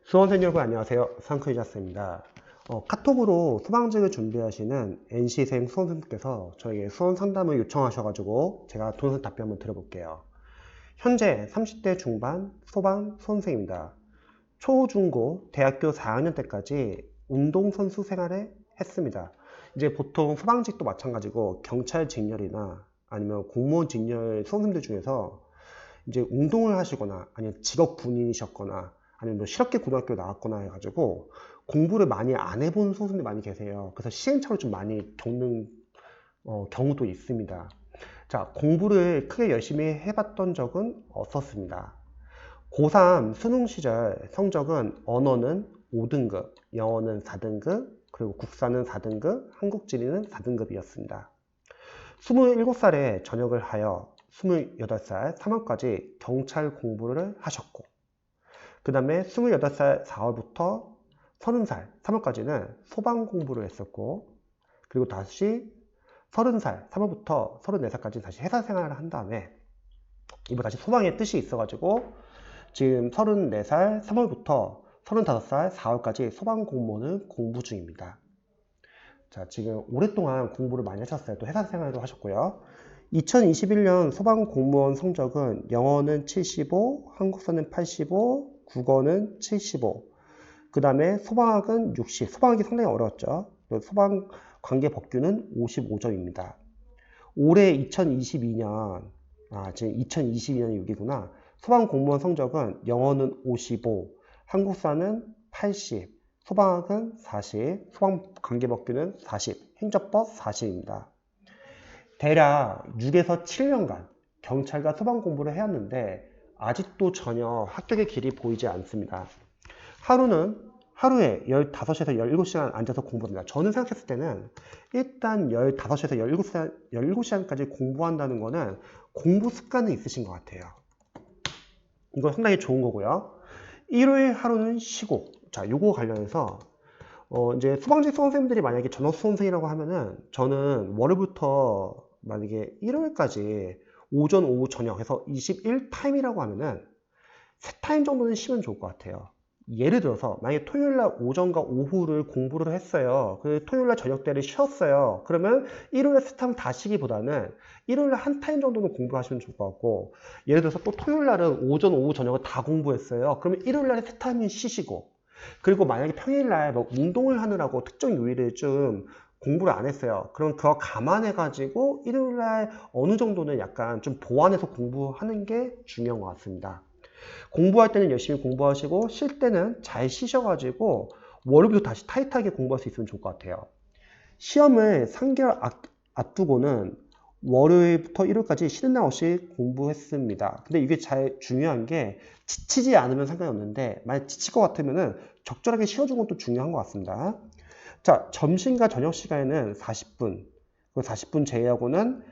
수험생 여러분 안녕하세요. 상크이자스입니다. 카톡으로 수강직을 준비하시는 NC생 수험생분께서 저에게 수험 상담을 요청하셔가지고 제가 동영상 답변 한번 드려볼게요. 현재 30대 중반 소방 수험생입니다. 초, 중, 고, 대학교 4학년 때까지 운동선수 생활을 했습니다. 이제 보통 소방직도 마찬가지고 경찰 직렬이나 아니면 공무원 직렬 수험생들 중에서 이제 운동을 하시거나 아니면 직업 군인이셨거나 아니면 뭐 실업계 고등학교 나왔거나 해가지고 공부를 많이 안 해본 수험생들이 많이 계세요. 그래서 시행착오를 좀 많이 겪는 경우도 있습니다. 자, 공부를 크게 열심히 해봤던 적은 없었습니다. 고3 수능 시절 성적은 언어는 5등급, 영어는 4등급, 그리고 국사는 4등급, 한국지리는 4등급이었습니다. 27살에 전역을 하여 28살 3월까지 경찰 공부를 하셨고, 그 다음에 28살 4월부터 30살 3월까지는 소방 공부를 했었고, 그리고 다시 30살 3월부터 34살까지 다시 회사 생활을 한 다음에 이번 다시 소방의 뜻이 있어가지고 지금 34살 3월부터 35살 4월까지 소방 공무원을 공부 중입니다. 자, 지금 오랫동안 공부를 많이 하셨어요. 또 회사 생활도 하셨고요. 2021년 소방 공무원 성적은 영어는 75, 한국사는 85, 국어는 75, 그 다음에 소방학은 60, 소방학이 상당히 어려웠죠. 소방 관계 법규는 55점입니다. 올해 2022년, 지금 2022년이 6이구나. 소방 공무원 성적은 영어는 55, 한국사는 80, 소방학은 40, 소방 관계 법규는 40, 행정법 40입니다. 대략 6에서 7년간 경찰과 소방 공부를 해왔는데 아직도 전혀 합격의 길이 보이지 않습니다. 하루에 15시에서 17시간 앉아서 공부합니다. 저는 생각했을 때는 일단 15시에서 17시간까지 공부한다는 거는 공부 습관은 있으신 것 같아요. 이거 상당히 좋은 거고요. 일요일 하루는 쉬고, 자, 요거 관련해서 이제 수방직 수험생들이 만약에 전업 수험생이라고 하면은 저는 월요일부터 만약에 일요일까지 오전, 오후, 저녁 해서 21타임이라고 하면은 3타임 정도는 쉬면 좋을 것 같아요. 예를 들어서 만약에 토요일날 오전과 오후를 공부를 했어요. 그 토요일날 저녁 때를 쉬었어요. 그러면 일요일에 3타임 다 쉬기보다는 일요일날 한 타임 정도는 공부하시면 좋을 것 같고, 예를 들어서 또 토요일날은 오전, 오후, 저녁을 다 공부했어요. 그러면 일요일날에 3타임은 쉬시고, 그리고 만약에 평일날 뭐 운동을 하느라고 특정 요일을 좀 공부를 안 했어요. 그럼 그거 감안해가지고 일요일날 어느 정도는 약간 좀 보완해서 공부하는 게 중요한 것 같습니다. 공부할 때는 열심히 공부하시고 쉴 때는 잘 쉬셔가지고 월요일부터 다시 타이트하게 공부할 수 있으면 좋을 것 같아요. 시험을 3개월 앞두고는 월요일부터 일요일까지 쉬는 날 없이 공부했습니다. 근데 이게 잘 중요한 게 지치지 않으면 상관이 없는데 만약 지칠 것 같으면 적절하게 쉬어주는 것도 중요한 것 같습니다. 자, 점심과 저녁 시간에는 40분, 그 40분 제외하고는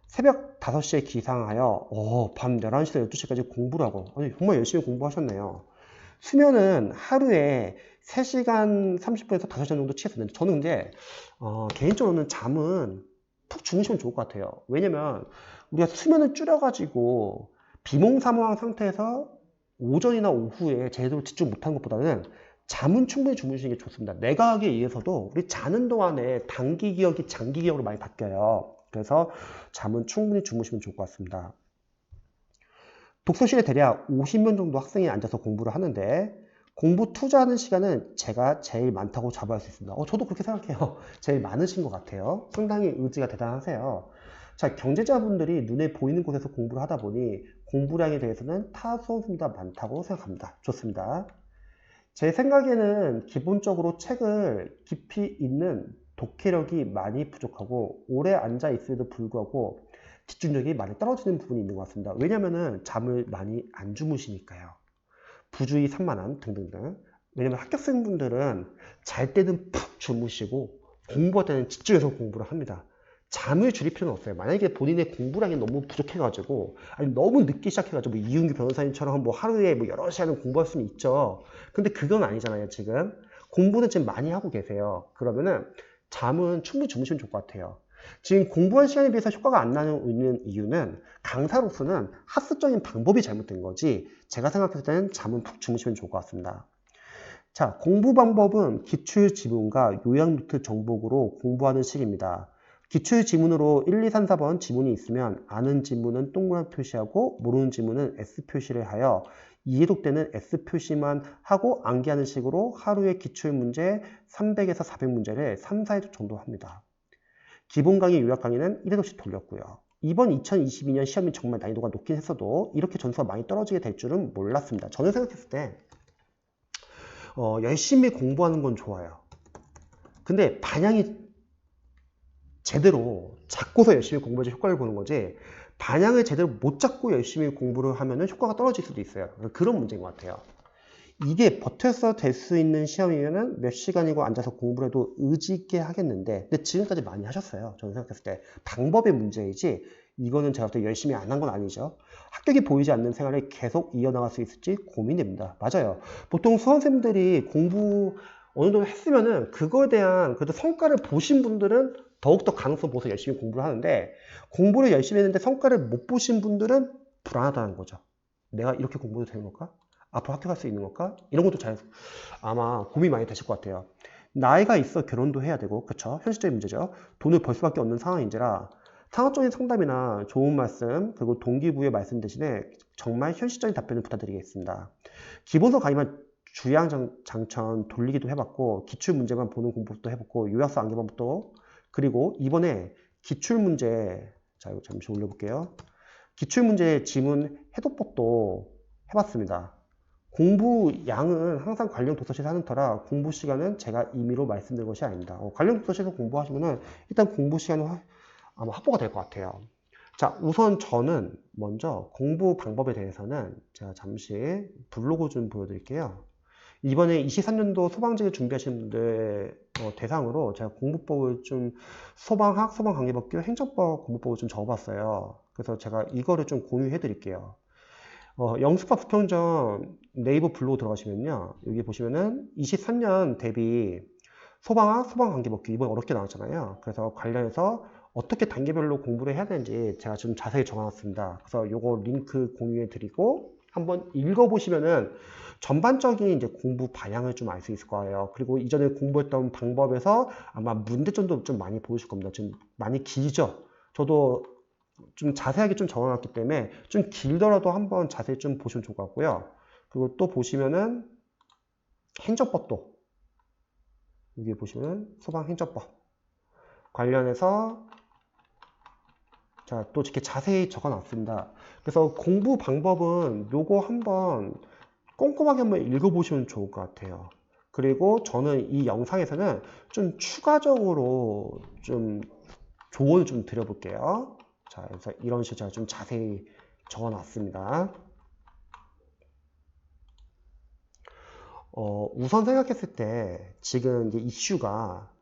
새벽 5시에 기상하여 밤 11시에서 12시까지 공부를 하고, 아니, 정말 열심히 공부하셨네요. 수면은 하루에 3시간 30분에서 5시간 정도 취했었는데 저는 근데 개인적으로는 잠은 푹 주무시면 좋을 것 같아요. 왜냐면 우리가 수면을 줄여가지고 비몽사몽한 상태에서 오전이나 오후에 제대로 집중 못한 것보다는 잠은 충분히 주무시는 게 좋습니다. 뇌과학에 의해서도 우리 자는 동안에 단기 기억이 장기 기억으로 많이 바뀌어요. 그래서 잠은 충분히 주무시면 좋을 것 같습니다. 독서실에 대략 50명 정도 학생이 앉아서 공부를 하는데 공부 투자하는 시간은 제가 제일 많다고 자부할 수 있습니다. 저도 그렇게 생각해요. 제일 많으신 것 같아요. 상당히 의지가 대단하세요. 자, 경제자분들이 눈에 보이는 곳에서 공부를 하다 보니 공부량에 대해서는 타 수험생보다 많다고 생각합니다. 좋습니다. 제 생각에는 기본적으로 책을 깊이 읽는 독해력이 많이 부족하고 오래 앉아 있음에도 불구하고 집중력이 많이 떨어지는 부분이 있는 것 같습니다. 왜냐면은 잠을 많이 안 주무시니까요. 부주의 산만함 등등등. 왜냐면 합격생분들은 잘 때는 푹 주무시고 공부할 때는 집중해서 공부를 합니다. 잠을 줄일 필요는 없어요. 만약에 본인의 공부량이 너무 부족해가지고, 아니 너무 늦게 시작해가지고, 뭐 이윤규 변호사님처럼 뭐 하루에 뭐 여러 시간을 공부할 수는 있죠. 근데 그건 아니잖아요, 지금. 공부는 지금 많이 하고 계세요. 그러면은 잠은 충분히 주무시면 좋을 것 같아요. 지금 공부한 시간에 비해서 효과가 안 나는 이유는 강사로서는 학습적인 방법이 잘못된 거지, 제가 생각했을 때는 잠은 푹 주무시면 좋을 것 같습니다. 자, 공부 방법은 기출 지문과 요약 노트 정복으로 공부하는 식입니다. 기출 지문으로 1, 2, 3, 4번 지문이 있으면 아는 지문은 동그란 표시하고 모르는 지문은 S 표시를 하여 이해독 때는 S 표시만 하고 암기하는 식으로 하루에 기출 문제 300에서 400문제를 3, 4회 정도 합니다. 기본 강의, 요약 강의는 1회독씩 돌렸고요. 이번 2022년 시험이 정말 난이도가 높긴 했어도 이렇게 점수가 많이 떨어지게 될 줄은 몰랐습니다. 저는 생각했을 때 열심히 공부하는 건 좋아요. 근데 반향이 제대로 잡고서 열심히 공부해서 효과를 보는 거지, 반향을 제대로 못 잡고 열심히 공부를 하면 효과가 떨어질 수도 있어요. 그런 문제인 것 같아요. 이게 버텨서 될 수 있는 시험이면 몇 시간이고 앉아서 공부를 해도 의지 있게 하겠는데, 근데 지금까지 많이 하셨어요. 저는 생각했을 때 방법의 문제이지 이거는 제가 볼 때 열심히 안 한 건 아니죠. 합격이 보이지 않는 생활을 계속 이어나갈 수 있을지 고민됩니다. 맞아요. 보통 수험생들이 공부 어느 정도 했으면은 그거에 대한 그래도 성과를 보신 분들은 더욱더 가능성 보서 열심히 공부를 하는데, 공부를 열심히 했는데 성과를 못 보신 분들은 불안하다는 거죠. 내가 이렇게 공부도 되는 걸까? 앞으로 합격할 수 있는 걸까? 이런 것도 아마 고민 많이 되실 것 같아요. 나이가 있어 결혼도 해야 되고, 그쵸? 현실적인 문제죠. 돈을 벌 수밖에 없는 상황인지라 상업적인 상담이나 좋은 말씀, 그리고 동기부여 말씀 대신에 정말 현실적인 답변을 부탁드리겠습니다. 기본서 강의만 주양장천 돌리기도 해봤고, 기출문제만 보는 공부도 해봤고, 요약서 암기 방법도, 그리고 이번에 기출문제, 자 이거 잠시 올려볼게요. 기출문제 지문 해독법도 해봤습니다. 공부 양은 항상 관련 도서실에서 하는 터라 공부 시간은 제가 임의로 말씀드린 것이 아닙니다. 관련 도서실에서 공부하시면은 일단 공부 시간은 아마 확보가 될 것 같아요. 자, 우선 저는 먼저 공부 방법에 대해서는 제가 잠시 블로그 좀 보여드릴게요. 이번에 23년도 소방직을 준비하시는 분들 대상으로 제가 공부법을 좀 소방학, 소방관계법규, 행정법 공부법을 좀 적어봤어요. 그래서 제가 이거를 좀 공유해 드릴게요. 영수법 수평전 네이버 블로그 들어가시면요, 여기 보시면은 23년 대비 소방학, 소방관계법규 이번에 어렵게 나왔잖아요. 그래서 관련해서 어떻게 단계별로 공부를 해야 되는지 제가 좀 자세히 적어놨습니다. 그래서 요거 링크 공유해 드리고 한번 읽어보시면은 전반적인 이제 공부 방향을 좀 알 수 있을 거예요. 그리고 이전에 공부했던 방법에서 아마 문제점도 좀 많이 보이실 겁니다. 좀 많이 길죠? 저도 좀 자세하게 좀 적어놨기 때문에 좀 길더라도 한번 자세히 좀 보시면 좋을 것 같고요. 그리고 또 보시면은 행정법도, 여기 보시면 소방행정법 관련해서 자, 또 이렇게 자세히 적어놨습니다. 그래서 공부 방법은 요거 한번 꼼꼼하게 한번 읽어보시면 좋을 것 같아요. 그리고 저는 이 영상에서는 좀 추가적으로 좀 조언을 좀 드려볼게요. 자, 그래서 이런 식으로 제가 좀 자세히 적어놨습니다. 우선 생각했을 때 지금 이제 이슈가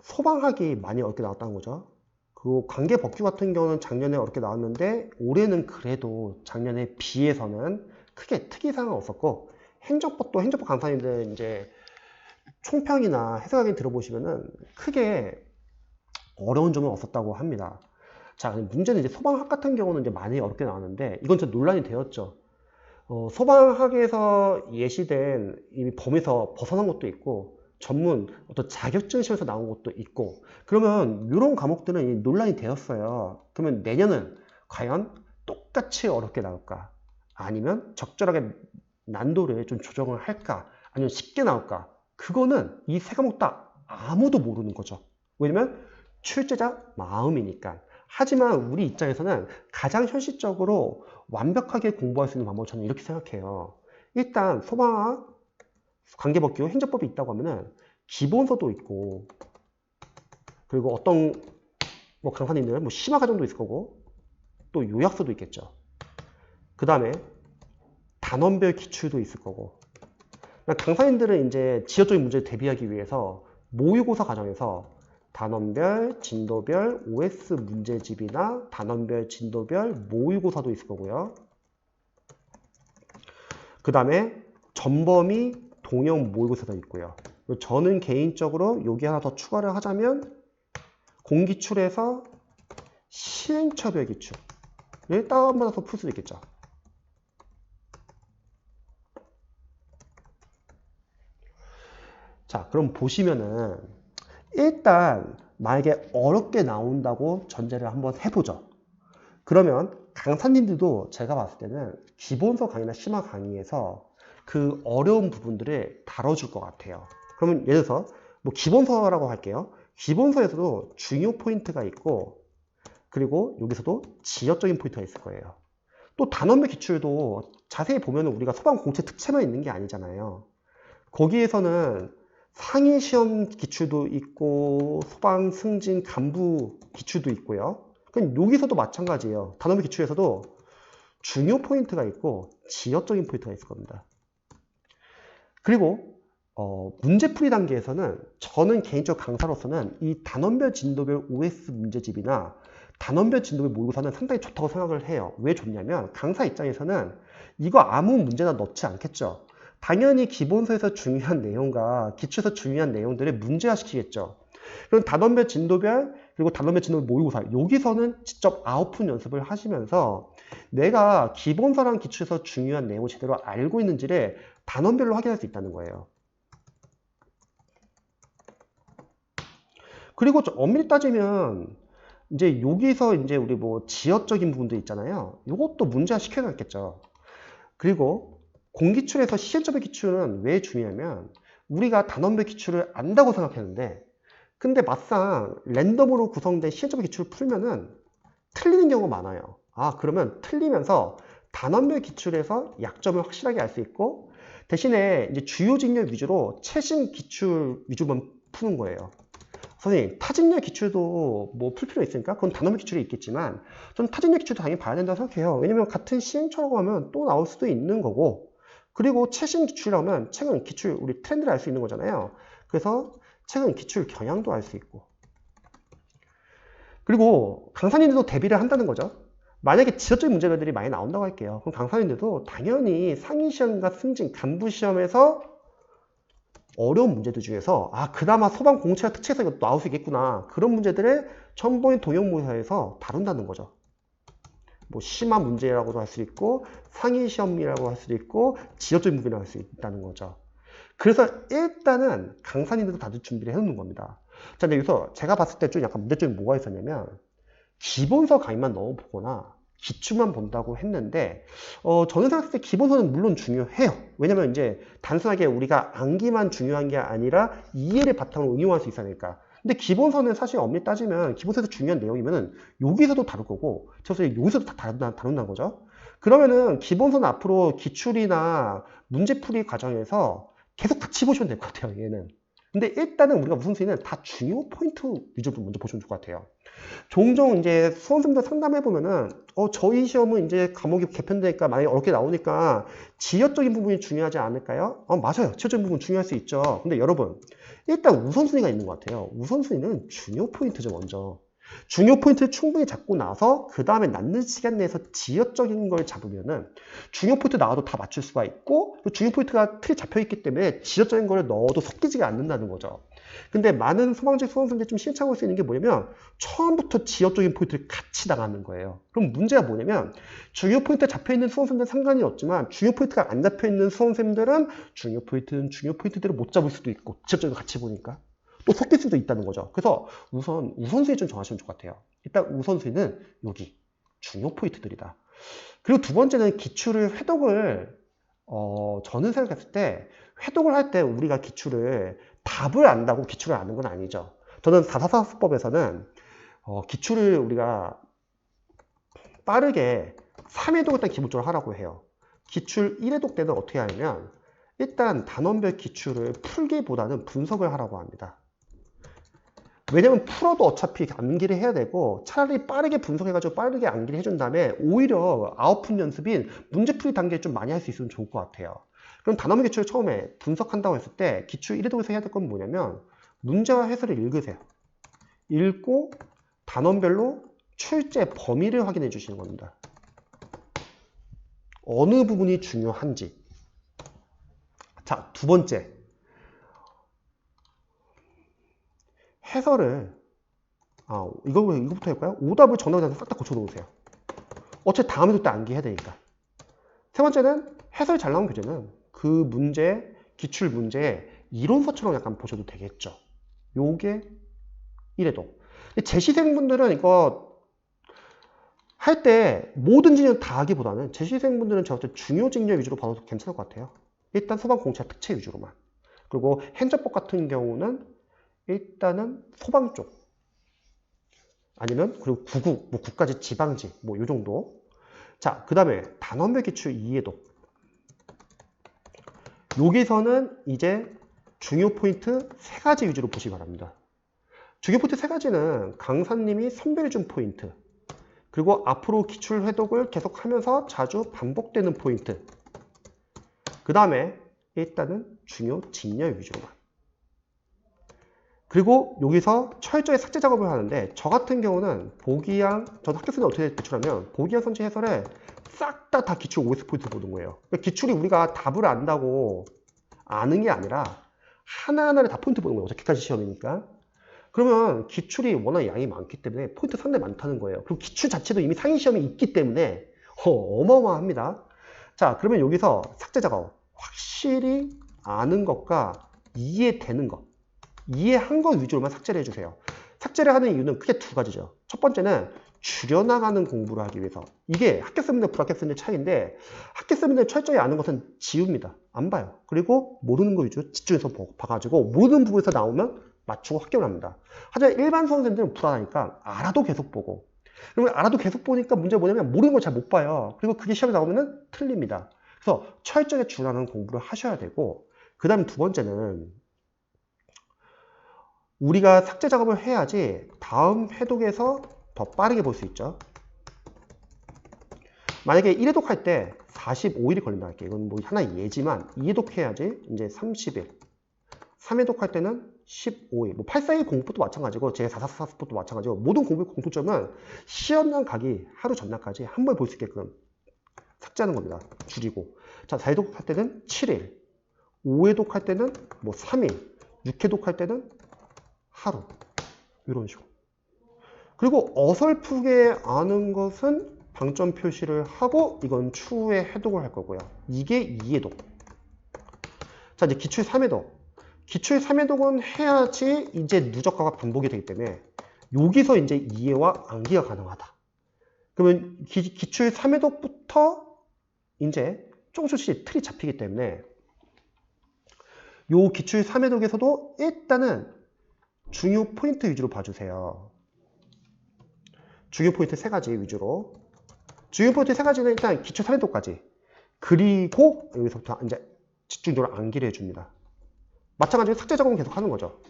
소방학이 많이 어렵게 나왔다는 거죠. 그 관계법규 같은 경우는 작년에 어렵게 나왔는데 올해는 그래도 작년에 비해서는 크게 특이사항은 없었고, 행정법도 행정법 강사님들 이제 총평이나 해석하기 들어보시면은 크게 어려운 점은 없었다고 합니다. 자, 문제는 이제 소방학 같은 경우는 이제 많이 어렵게 나왔는데 이건 진짜 논란이 되었죠. 소방학에서 예시된 이미 범위에서 벗어난 것도 있고 전문 어떤 자격증 시험에서 나온 것도 있고, 그러면 이런 과목들은 논란이 되었어요. 그러면 내년은 과연 똑같이 어렵게 나올까? 아니면 적절하게 난도를 좀 조정을 할까? 아니면 쉽게 나올까? 그거는 이 세 과목 다 아무도 모르는 거죠. 왜냐면 출제자 마음이니까. 하지만 우리 입장에서는 가장 현실적으로 완벽하게 공부할 수 있는 방법은 저는 이렇게 생각해요. 일단 소방학, 관계법규, 행정법이 있다고 하면은 기본서도 있고, 그리고 어떤 뭐 강사님들은 뭐 심화과정도 있을 거고, 또 요약서도 있겠죠. 그 다음에 단원별 기출도 있을 거고, 강사님들은 이제 지역적인 문제를 대비하기 위해서 모의고사 과정에서 단원별, 진도별, OS 문제집이나 단원별, 진도별 모의고사도 있을 거고요. 그 다음에 전범위 동형 모의고사도 있고요. 저는 개인적으로 여기 하나 더 추가를 하자면 공기출에서 시행처별 기출을 다운받아서 풀 수도 있겠죠. 자, 그럼 보시면은 일단 만약에 어렵게 나온다고 전제를 한번 해보죠. 그러면 강사님들도 제가 봤을 때는 기본서 강의나 심화 강의에서 그 어려운 부분들을 다뤄줄 것 같아요. 그러면 예를 들어서 뭐 기본서라고 할게요. 기본서에서도 중요 포인트가 있고, 그리고 여기서도 지역적인 포인트가 있을 거예요. 또 단원별 기출도 자세히 보면 우리가 소방 공채 특채만 있는 게 아니잖아요. 거기에서는 상위 시험 기출도 있고 소방 승진 간부 기출도 있고요. 그럼 여기서도 마찬가지예요. 단원별 기출에서도 중요 포인트가 있고 지역적인 포인트가 있을 겁니다. 그리고 문제풀이 단계에서는 저는 개인적 강사로서는 이 단원별 진도별 OS 문제집이나 단원별 진도별 모의고사는 상당히 좋다고 생각을 해요. 왜 좋냐면 강사 입장에서는 이거 아무 문제나 넣지 않겠죠. 당연히 기본서에서 중요한 내용과 기초에서 중요한 내용들을 문제화시키겠죠. 그럼 단원별 진도별 그리고 단원별 진도별 모의고사 여기서는 직접 아웃풋 연습을 하시면서 내가 기본서랑 기초에서 중요한 내용을 제대로 알고 있는지를 단원별로 확인할 수 있다는 거예요. 그리고 좀 엄밀히 따지면 이제 여기서 이제 우리 뭐 지역적인 부분도 있잖아요. 이것도 문제화 시켜놨겠죠. 그리고 공기출에서 시행점의 기출은 왜 중요하면 우리가 단원별 기출을 안다고 생각했는데 근데 막상 랜덤으로 구성된 시행점의 기출을 풀면은 틀리는 경우가 많아요. 아, 그러면 틀리면서 단원별 기출에서 약점을 확실하게 알 수 있고 대신에 이제 주요 직렬 위주로 최신 기출 위주만 푸는 거예요. 선생님, 타직렬 기출도 뭐 풀 필요 있으니까 그건 단원별 기출이 있겠지만 저는 타직렬 기출도 당연히 봐야 된다고 생각해요. 왜냐면 같은 시행처라고 하면 또 나올 수도 있는 거고 그리고 최신 기출이라고 하면 최근 기출 우리 트렌드를 알 수 있는 거잖아요. 그래서 최근 기출 경향도 알 수 있고 그리고 강사님들도 대비를 한다는 거죠. 만약에 지역적인 문제들이 많이 나온다고 할게요. 그럼 강사님들도 당연히 상위시험과 승진, 간부시험에서 어려운 문제들 중에서 아 그나마 소방 공채와 특채에서 이것도 나올 수 있겠구나 그런 문제들을 첨부인 동영모사에서 다룬다는 거죠. 뭐 심한 문제라고도 할 수 있고 상위 시험이라고 할 수도 있고 지역적인 부분이라고 할 수 있다는 거죠. 그래서 일단은 강사님들도 다들 준비를 해놓는 겁니다. 자, 근데 여기서 제가 봤을 때 좀 약간 문제점이 뭐가 있었냐면 기본서 강의만 너무 보거나 기출만 본다고 했는데 저는 생각했을 때 기본서는 물론 중요해요. 왜냐면 이제 단순하게 우리가 암기만 중요한 게 아니라 이해를 바탕으로 응용할 수 있어야 하니까. 근데 기본서는 사실 엄밀히 따지면 기본서에서 중요한 내용이면은 여기서도 다룰 거고 여기서도 다 다룬다는 거죠. 그러면은 기본서는 앞으로 기출이나 문제풀이 과정에서 계속 같이 보시면 될 것 같아요. 얘는. 근데 일단은 우리가 우선순위는 다 중요 포인트 위주로 먼저 보시면 좋을 것 같아요. 종종 이제 수험생들 상담해보면은, 저희 시험은 이제 과목이 개편되니까 많이 어렵게 나오니까 지역적인 부분이 중요하지 않을까요? 맞아요. 지역적인 부분 중요할 수 있죠. 근데 여러분, 일단 우선순위가 있는 것 같아요. 우선순위는 중요 포인트죠, 먼저. 중요 포인트를 충분히 잡고 나서 그 다음에 남는 시간 내에서 지역적인 걸 잡으면은 중요 포인트 나와도 다 맞출 수가 있고 중요 포인트가 틀이 잡혀 있기 때문에 지역적인 걸 넣어도 섞이지가 않는다는 거죠. 근데 많은 소방직 수험생들이 좀 시행착오할 수 있는 게 뭐냐면 처음부터 지역적인 포인트를 같이 나가는 거예요. 그럼 문제가 뭐냐면 중요 포인트가 잡혀있는 수험생들은 상관이 없지만 중요 포인트가 안 잡혀있는 수험생들은 중요 포인트는 중요 포인트대로 못 잡을 수도 있고 지역적인 거 같이 보니까 또 섞일 수도 있다는 거죠. 그래서 우선순위 좀 정하시면 좋을 것 같아요. 일단 우선순위는 여기 중요 포인트들이다. 그리고 두 번째는 기출을 회독을 저는 생각했을 때 회독을 할 때 우리가 기출을 답을 안다고 기출을 아는 건 아니죠. 저는 444수법에서는 기출을 우리가 빠르게 3회독 일단 기본적으로 하라고 해요. 기출 1회독 때는 어떻게 하냐면 일단 단원별 기출을 풀기보다는 분석을 하라고 합니다. 왜냐면 풀어도 어차피 암기를 해야 되고 차라리 빠르게 분석해가지고 빠르게 암기를 해준 다음에 오히려 아웃풋 연습인 문제풀이 단계에 좀 많이 할 수 있으면 좋을 것 같아요. 그럼 단원별 기출을 처음에 분석한다고 했을 때 기출 1회독에서 해야 될 건 뭐냐면 문제와 해설을 읽으세요. 읽고 단원별로 출제 범위를 확인해 주시는 겁니다. 어느 부분이 중요한지. 자, 두 번째. 해설을 이거부터 할까요? 오답을 정답을 싹 다 고쳐 놓으세요. 어차피 다음에도 또 암기해야 되니까. 세 번째는 해설 잘 나온 교재는 그 문제, 기출 문제에 이론서처럼 약간 보셔도 되겠죠. 요게 1회독. 재시생분들은 이거 할 때 모든 진영 다 하기보다는 재시생분들은 제가 볼때 중요 직렬 위주로 봐도 괜찮을 것 같아요. 일단 소방공채 특채 위주로만. 그리고 행정법 같은 경우는 일단은 소방 쪽. 아니면 그리고 구국, 뭐 국가지, 지방지, 뭐 요 정도. 자, 그 다음에 단원별 기출 이해도. 여기서는 이제 중요 포인트 3가지 위주로 보시기 바랍니다. 중요 포인트 3가지는 강사님이 선별해준 포인트, 그리고 앞으로 기출 회독을 계속하면서 자주 반복되는 포인트, 그 다음에 일단은 중요 직렬 위주로만. 그리고 여기서 철저히 삭제 작업을 하는데, 저 같은 경우는 보기양, 저는 학교수는 어떻게 기출하면 보기양 선지 해설에 싹 다 기출 OS 포인트 보는 거예요. 그러니까 기출이 우리가 답을 안다고 아는 게 아니라 하나하나를 다 포인트 보는 거예요. 객관식 시험이니까. 그러면 기출이 워낙 양이 많기 때문에 포인트 상당히 많다는 거예요. 그리고 기출 자체도 이미 상위 시험이 있기 때문에 어마어마합니다. 자, 그러면 여기서 삭제 작업. 확실히 아는 것과 이해되는 것, 이해한 것 위주로만 삭제를 해주세요. 삭제를 하는 이유는 크게 2가지죠. 첫 번째는 줄여나가는 공부를 하기 위해서. 이게 학교쌤들, 불학교쌤들 차이인데, 학교쌤들 철저히 아는 것은 지웁니다. 안 봐요. 그리고 모르는 거 위주로 집중해서 봐가지고 모르는 부분에서 나오면 맞추고 합격을 합니다. 하지만 일반 수험생들은 불안하니까 알아도 계속 보고, 그러면 알아도 계속 보니까 문제가 뭐냐면 모르는 걸 잘 못 봐요. 그리고 그게 시험에 나오면 틀립니다. 그래서 철저하게 줄여나가는 공부를 하셔야 되고, 그 다음 2번째는 우리가 삭제 작업을 해야지 다음 회독에서 더 빠르게 볼 수 있죠. 만약에 1회독 할 때 45일이 걸린다 할게요. 이건 뭐 하나의 예지만 2회독 해야지 이제 30일. 3회독 할 때는 15일. 뭐 841 공부도 마찬가지고 제 444스포도 마찬가지고 모든 공부의 공통점은 시험날 가기 하루 전날까지 한 번 볼 수 있게끔 삭제하는 겁니다. 줄이고. 자, 4회독 할 때는 7일. 5회독 할 때는 뭐 3일. 6회독 할 때는 하루. 이런 식으로. 그리고 어설프게 아는 것은 방점 표시를 하고 이건 추후에 해독을 할 거고요. 이게 2회독. 자, 이제 기출 3회독. 기출 3회독은 해야지 이제 누적과가 반복이 되기 때문에 여기서 이제 이해와 암기가 가능하다. 그러면 기출 3회독부터 이제 조금씩 틀이 잡히기 때문에 요 기출 3회독에서도 일단은 중요 포인트 위주로 봐주세요. 중요 포인트 3가지 위주로. 중요 포인트 3가지는 일단 기출 3회독까지. 그리고 여기서부터 이제 집중적으로 암기를 해줍니다. 마찬가지로 삭제 작업은 계속 하는 거죠.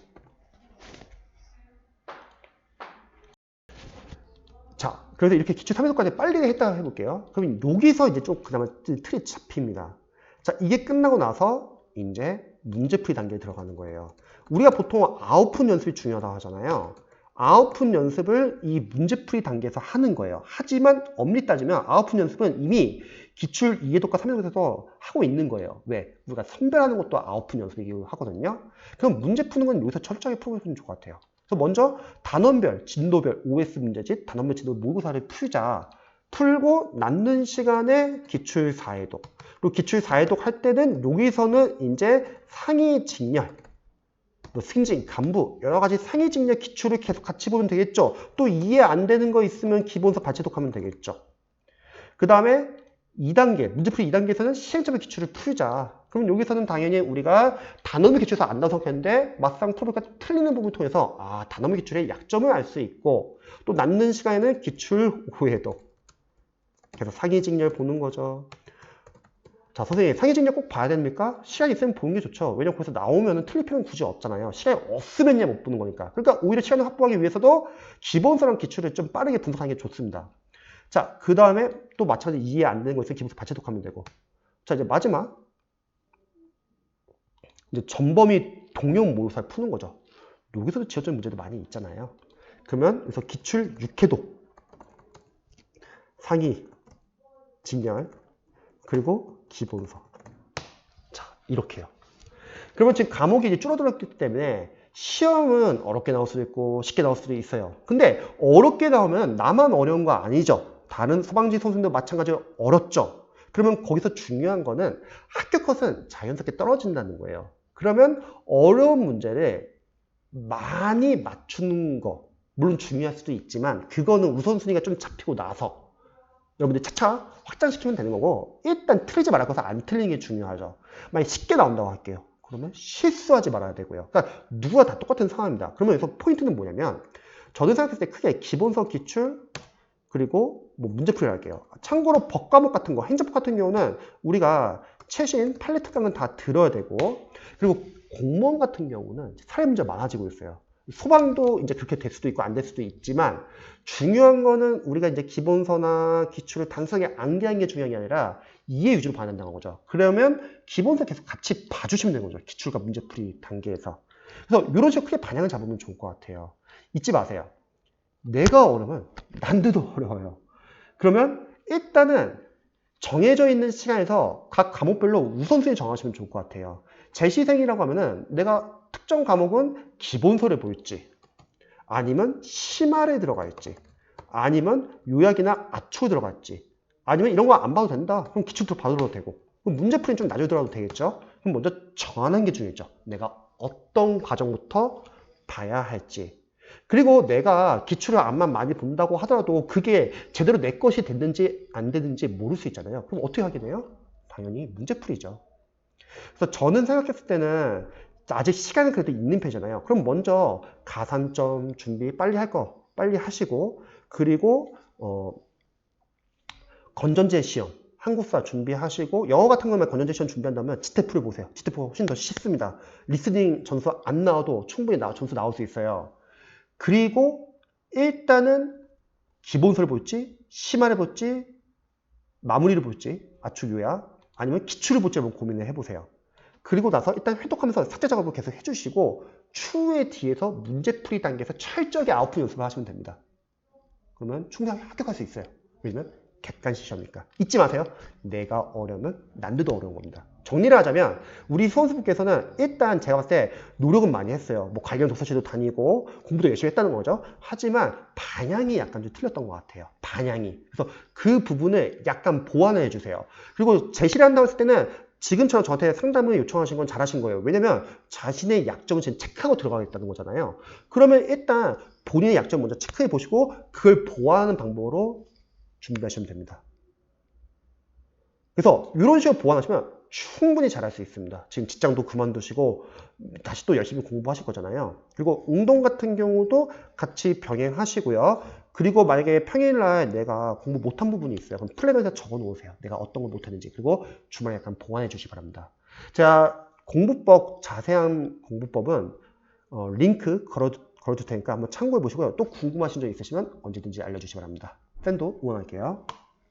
자, 그래서 이렇게 기출 3회독까지 빨리 했다 해볼게요. 그럼 여기서 이제 좀 그나마 틀이 잡힙니다. 자, 이게 끝나고 나서 이제 문제풀이 단계에 들어가는 거예요. 우리가 보통 아웃풋 연습이 중요하다고 하잖아요. 아웃풋 연습을 이 문제풀이 단계에서 하는 거예요. 하지만 엄밀히 따지면 아웃풋 연습은 이미 기출 2회독과 3회독에서 하고 있는 거예요. 왜? 우리가 선별하는 것도 아웃풋 연습이기도 하거든요. 그럼 문제 푸는 건 여기서 철저하게 풀어보시면 좋을 것 같아요. 그래서 먼저 단원별, 진도별, OS 문제집, 단원별, 진도별 모의고사를 풀자. 풀고 남는 시간에 기출 4회독. 그리고 기출 4회독 할 때는 여기서는 이제 상위 직렬, 뭐 승진, 간부, 여러 가지 상위 직렬 기출을 계속 같이 보면 되겠죠. 또 이해 안 되는 거 있으면 기본서 발제독하면 되겠죠. 그 다음에 2단계, 문제풀이 2단계에서는 시행점의 기출을 풀자. 그럼 여기서는 당연히 우리가 단원별 기출에서 안 나와서 했는데 막상 풀어보니까 틀리는 부분을 통해서 단원별 기출의 약점을 알 수 있고, 또 남는 시간에는 기출 5회독. 그래서 상위 직렬 보는 거죠. 자, 선생님, 상위 직렬 꼭 봐야 됩니까? 시간 있으면 보는 게 좋죠. 왜냐면 거기서 나오면 틀릴 필요는 굳이 없잖아요. 시간이 없으면야 못 보는 거니까. 그러니까 오히려 시간을 확보하기 위해서도 기본서랑 기출을 좀 빠르게 분석하는 게 좋습니다. 자, 그 다음에 또 마찬가지로 이해 안 되는 거 있으면 기본서 발제독하면 되고. 자, 이제 마지막. 이제 전범위 동형 모의고사를 푸는 거죠. 여기서도 지어진 문제도 많이 있잖아요. 그러면 여기서 기출 6회독. 상위, 직렬, 그리고 기본서. 자, 이렇게요. 그러면 지금 과목이 이제 줄어들었기 때문에 시험은 어렵게 나올 수도 있고 쉽게 나올 수도 있어요. 근데 어렵게 나오면 나만 어려운 거 아니죠. 다른 소방지 선수들도 마찬가지로 어렵죠. 그러면 거기서 중요한 거는 합격 컷은 자연스럽게 떨어진다는 거예요. 그러면 어려운 문제를 많이 맞추는 거 물론 중요할 수도 있지만 그거는 우선순위가 좀 잡히고 나서 여러분들 차차 확장시키면 되는 거고 일단 틀리지 말아서 안 틀리는 게 중요하죠. 만약 쉽게 나온다고 할게요. 그러면 실수하지 말아야 되고요. 그러니까 누가 다 똑같은 상황입니다. 그러면 여기서 포인트는 뭐냐면 저는 생각했을 때 크게 기본서 기출 그리고 뭐 문제풀이를 할게요. 참고로 법 과목 같은 거 행정법 같은 경우는 우리가 최신 팔레트강은 다 들어야 되고 그리고 공무원 같은 경우는 사례 문제 많아지고 있어요. 소방도 이제 그렇게 될 수도 있고 안 될 수도 있지만 중요한 거는 우리가 이제 기본서나 기출을 단순하게 암기하는 게 중요한 게 아니라 이해 위주로 봐야 된다는 거죠. 그러면 기본서 계속 같이 봐주시면 되는 거죠. 기출과 문제풀이 단계에서. 그래서 이런 식으로 크게 방향을 잡으면 좋을 것 같아요. 잊지 마세요. 내가 어려우면 난데도 어려워요. 그러면 일단은 정해져 있는 시간에서 각 과목별로 우선순위 정하시면 좋을 것 같아요. 재시생이라고 하면은 내가 특정 과목은 기본서를 볼지 아니면 심화에 들어가 있지 아니면 요약이나 압축에 들어가 있지 아니면 이런 거 안 봐도 된다. 그럼 기출도 봐도 되고 그럼 문제풀이는 좀 나중에 들어가도 되겠죠. 그럼 먼저 정하는 게 중요하죠. 내가 어떤 과정부터 봐야 할지 그리고 내가 기출을 암만 많이 본다고 하더라도 그게 제대로 내 것이 됐는지 안 됐는지 모를 수 있잖아요. 그럼 어떻게 하게 돼요? 당연히 문제풀이죠. 그래서 저는 생각했을 때는 아직 시간은 그래도 있는 편이잖아요. 그럼 먼저 가산점 준비 빨리 할 거 빨리 하시고 그리고 건전제 시험 한국사 준비하시고 영어 같은 거면 건전제 시험 준비한다면 지테프를 보세요. 지테프가 훨씬 더 쉽습니다. 리스닝 점수 안 나와도 충분히 점수 나올 수 있어요. 그리고 일단은 기본서를 볼지 심화를 볼지 마무리를 볼지 압축 요약 아니면 기출을 볼지 한번 고민을 해보세요. 그리고 나서 일단 회독하면서 삭제 작업을 계속 해주시고 추후에 뒤에서 문제풀이 단계에서 철저하게 아웃풋 연습을 하시면 됩니다. 그러면 충분히 합격할 수 있어요. 왜냐면 객관식 시험이니까. 잊지 마세요. 내가 어려우면 난데도 어려운 겁니다. 정리를 하자면 우리 수험생분께서는 일단 제가 봤을 때 노력은 많이 했어요. 뭐 관련 독서실도 다니고 공부도 열심히 했다는 거죠. 하지만 방향이 약간 좀 틀렸던 것 같아요. 방향이. 그래서 그 부분을 약간 보완을 해주세요. 그리고 제시를 한다고 했을 때는 지금처럼 저한테 상담을 요청하신 건 잘하신 거예요. 왜냐면 자신의 약점을 지금 체크하고 들어가겠다는 거잖아요. 그러면 일단 본인의 약점 먼저 체크해 보시고 그걸 보완하는 방법으로 준비하시면 됩니다. 그래서 이런 식으로 보완하시면 충분히 잘할 수 있습니다. 지금 직장도 그만두시고 다시 또 열심히 공부하실 거잖아요. 그리고 운동 같은 경우도 같이 병행하시고요. 그리고 만약에 평일날 내가 공부 못한 부분이 있어요. 그럼 플랜에다 적어 놓으세요. 내가 어떤 걸 못했는지. 그리고 주말에 약간 보완해 주시기 바랍니다. 제가 공부법, 자세한 공부법은 링크 걸어둘 테니까 한번 참고해 보시고요. 또 궁금하신 점 있으시면 언제든지 알려주시기 바랍니다. 팬도 응원할게요.